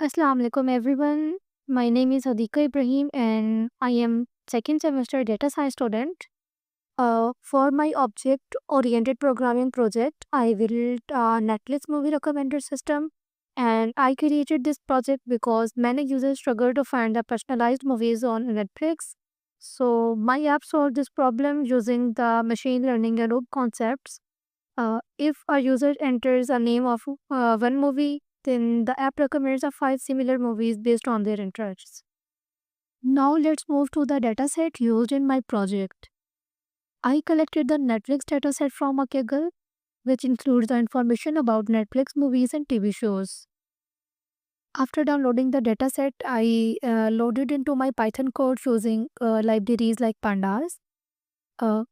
Assalamu alaikum everyone. My name is Hadika Ibrahim and I am second semester data science student. For my object oriented programming project, I built a Netflix movie recommender system, and I created this project because many users struggle to find the personalized movies on Netflix. So my app solved this problem using the machine learning and loop concepts. If a user enters a name of one movie, then the app recommends a five similar movies based on their interests. Now let's move to the dataset used in my project. I collected the Netflix dataset from a Kaggle, which includes the information about Netflix movies and TV shows. After downloading the dataset, I loaded into my Python code using libraries like Pandas.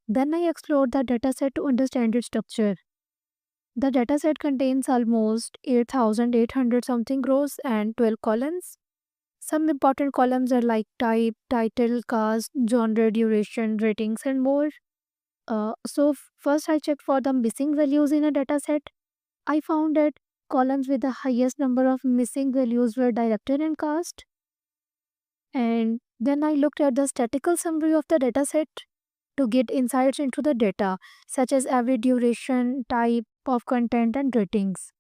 Then I explored the dataset to understand its structure. The dataset contains almost 8,800 something rows and 12 columns. Some important columns are like type, title, cast, genre, duration, ratings, and more. First I checked for the missing values in a dataset. I found that columns with the highest number of missing values were director and cast. And then I looked at the statistical summary of the dataset to get insights into the data, such as average duration, type of content, and ratings.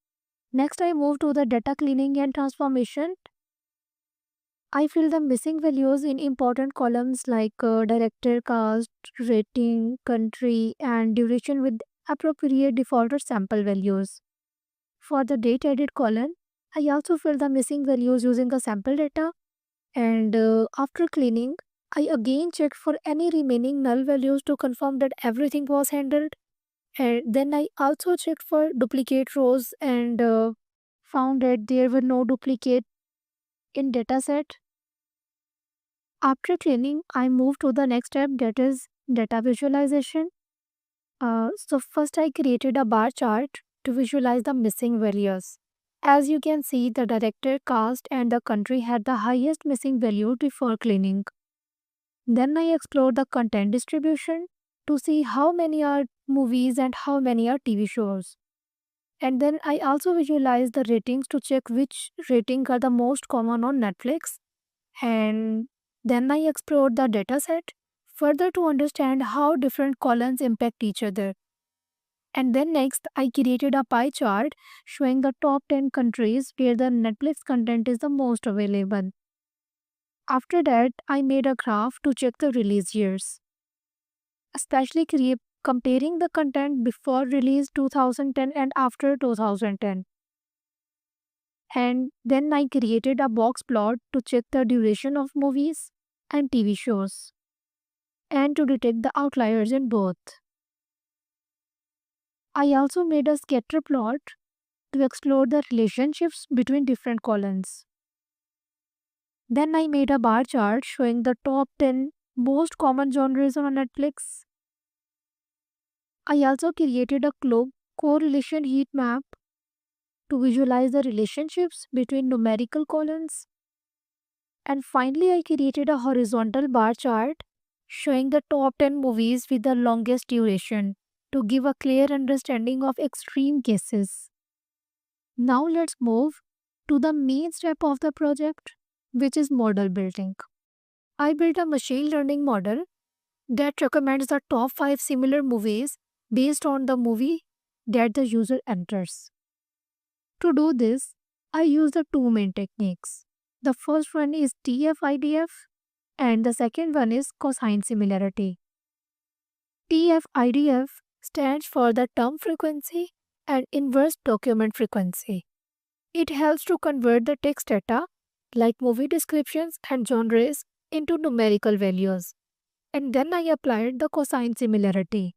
Next, I moved to the data cleaning and transformation. I filled the missing values in important columns like director, cast, rating, country, and duration with appropriate default or sample values. For the date edit column, I also filled the missing values using the sample data. And after cleaning, I again checked for any remaining null values to confirm that everything was handled. And then I also checked for duplicate rows and found that there were no duplicate in dataset. After cleaning, I moved to the next step, that is data visualization. First I created a bar chart to visualize the missing values. As you can see, the director, cast, and the country had the highest missing value before cleaning. Then I explored the content distribution to see how many are movies and how many are TV shows. And then I also visualized the ratings to check which ratings are the most common on Netflix. And then I explored the dataset further to understand how different columns impact each other. And then next, I created a pie chart showing the top 10 countries where the Netflix content is the most available. After that, I made a graph to check the release years, especially comparing the content before release 2010 and after 2010. And then I created a box plot to check the duration of movies and TV shows and to detect the outliers in both. I also made a scatter plot to explore the relationships between different columns. Then I made a bar chart showing the top 10 most common genres on Netflix. I also created a correlation heat map to visualize the relationships between numerical columns. And finally, I created a horizontal bar chart showing the top 10 movies with the longest duration to give a clear understanding of extreme cases. Now let's move to the main step of the project, which is model building. I built a machine learning model that recommends the top 5 similar movies based on the movie that the user enters. To do this, I use the two main techniques. The first one is TF-IDF and the second one is cosine similarity. TF-IDF stands for the term frequency and inverse document frequency. It helps to convert the text data like movie descriptions and genres into numerical values. And then I applied the cosine similarity,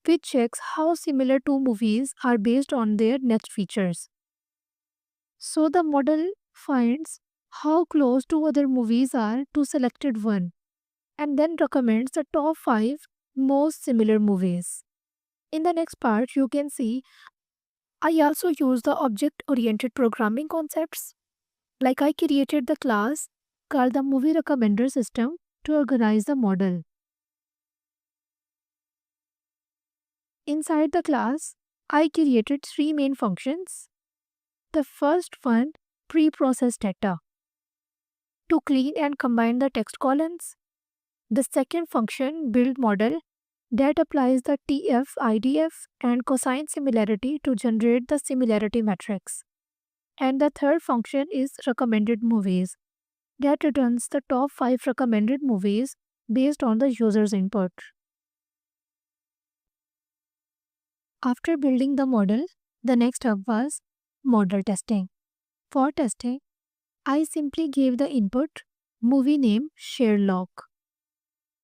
which checks how similar two movies are based on their next features. So the model finds how close two other movies are to selected one and then recommends the top 5 most similar movies. In the next part, you can see I also use the object oriented programming concepts. Like I created the class called the movie recommender system to organize the model. Inside the class, I created three main functions. The first one pre-processed data to clean and combine the text columns. The second function, build model, that applies the TF, IDF, and cosine similarity to generate the similarity matrix. And the third function is recommended movies, that returns the top 5 recommended movies based on the user's input. After building the model, the next step was model testing. For testing, I simply gave the input movie name Sherlock.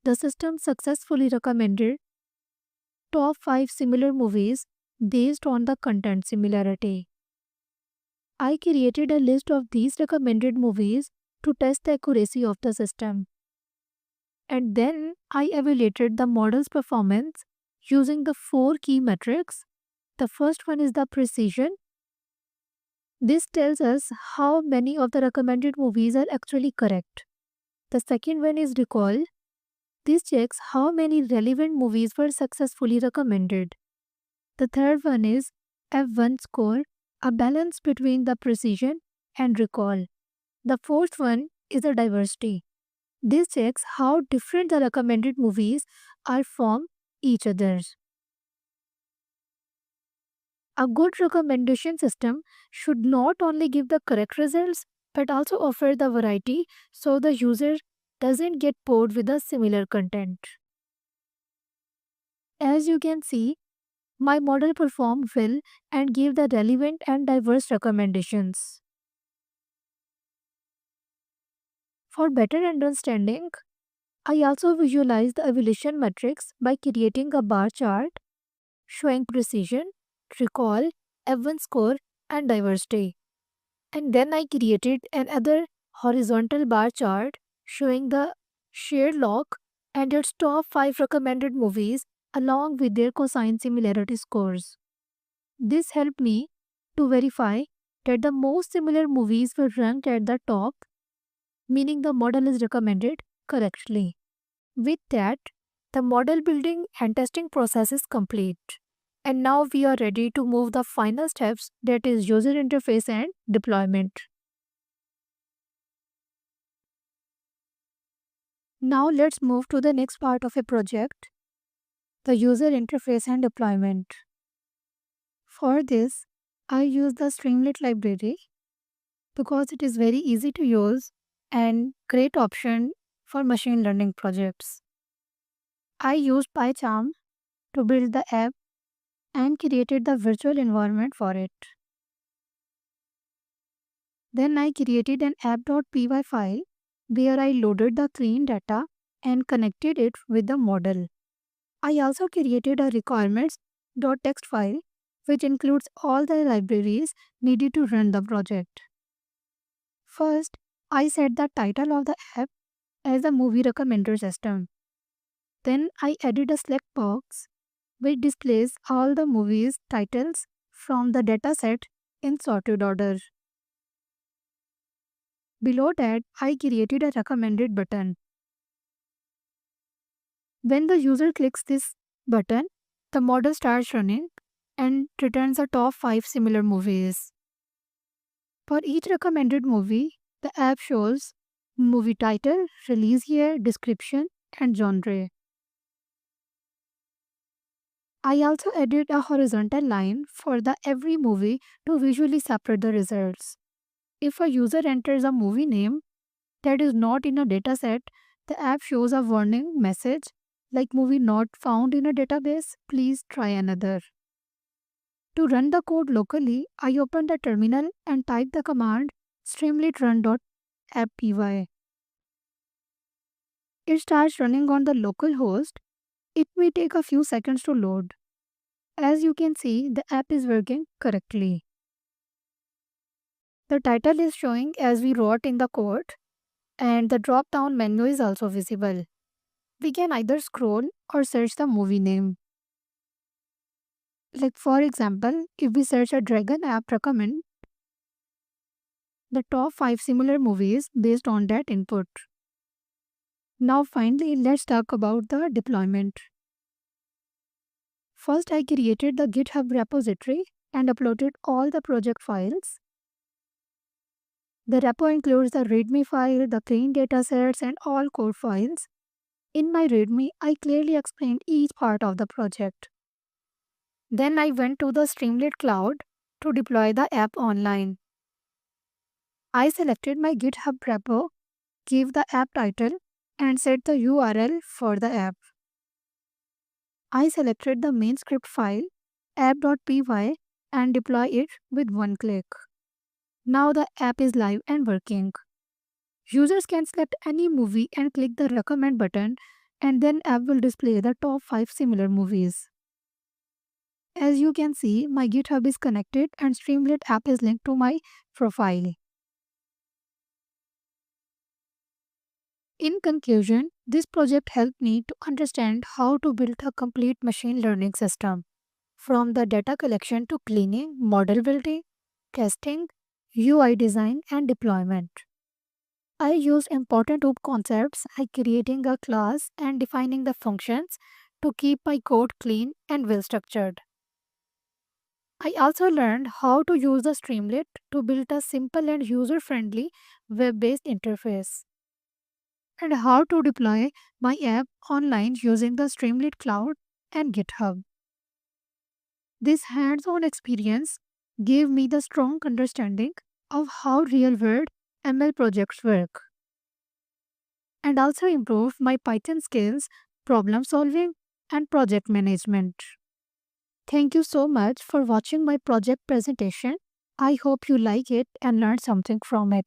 The system successfully recommended top 5 similar movies based on the content similarity. I created a list of these recommended movies to test the accuracy of the system. And then I evaluated the model's performance using the 4 key metrics. The first one is the precision. This tells us how many of the recommended movies are actually correct. The second one is recall. This checks how many relevant movies were successfully recommended. The third one is F1 score, a balance between the precision and recall. The fourth one is a diversity. This checks how different the recommended movies are from each other. A good recommendation system should not only give the correct results but also offer the variety so the user doesn't get bored with the similar content. As you can see, my model performed well and gave the relevant and diverse recommendations. For better understanding, I also visualized the evaluation metrics by creating a bar chart showing precision, recall, F1 score, and diversity. And then I created another horizontal bar chart showing the Sherlock and its top 5 recommended movies along with their cosine similarity scores. This helped me to verify that the most similar movies were ranked at the top, meaning the model is recommended correctly. With that, the model building and testing process is complete. And now we are ready to move the final steps, that is user interface and deployment. Now let's move to the next part of a project, the user interface and deployment. For this, I use the Streamlit library because it is very easy to use and great option for machine learning projects. I used PyCharm to build the app and created the virtual environment for it. Then I created an app.py file where I loaded the clean data and connected it with the model. I also created a requirements.txt file which includes all the libraries needed to run the project. First, I set the title of the app as a movie recommender system. Then I added a select box which displays all the movies titles from the dataset in sorted order. Below that, I created a recommended button. When the user clicks this button, the model starts running and returns the top 5 similar movies. For each recommended movie, the app shows movie title, release year, description, and genre. I also added a horizontal line for the every movie to visually separate the results. If a user enters a movie name that is not in a dataset, the app shows a warning message like movie not found in a database, please try another. To run the code locally, I open the terminal and type the command streamlitrun.appy. It starts running on the local host. It may take a few seconds to load. As you can see, the app is working correctly. The title is showing as we wrote in the code, and the drop-down menu is also visible. We can either scroll or search the movie name. Like for example, if we search a Dragon app recommend the top 5 similar movies based on that input. Now finally, let's talk about the deployment. First, I created the GitHub repository and uploaded all the project files. The repo includes the README file, the clean datasets, and all code files. In my README, I clearly explained each part of the project. Then I went to the Streamlit Cloud to deploy the app online. I selected my GitHub repo, gave the app title, and set the URL for the app. I selected the main script file, app.py, and deploy it with one click. Now the app is live and working. Users can select any movie and click the recommend button, and then app will display the top 5 similar movies. As you can see, my GitHub is connected and Streamlit app is linked to my profile. In conclusion, this project helped me to understand how to build a complete machine learning system, from the data collection to cleaning, model building, testing, UI design, and deployment. I used important OOP concepts like creating a class and defining the functions to keep my code clean and well structured. I also learned how to use the Streamlit to build a simple and user friendly web based interface, and how to deploy my app online using the Streamlit Cloud and GitHub. This hands on experience gave me the strong understanding of how real world ML projects work, and also improved my Python skills, problem solving, and project management. Thank you so much for watching my project presentation. I hope you like it and learned something from it.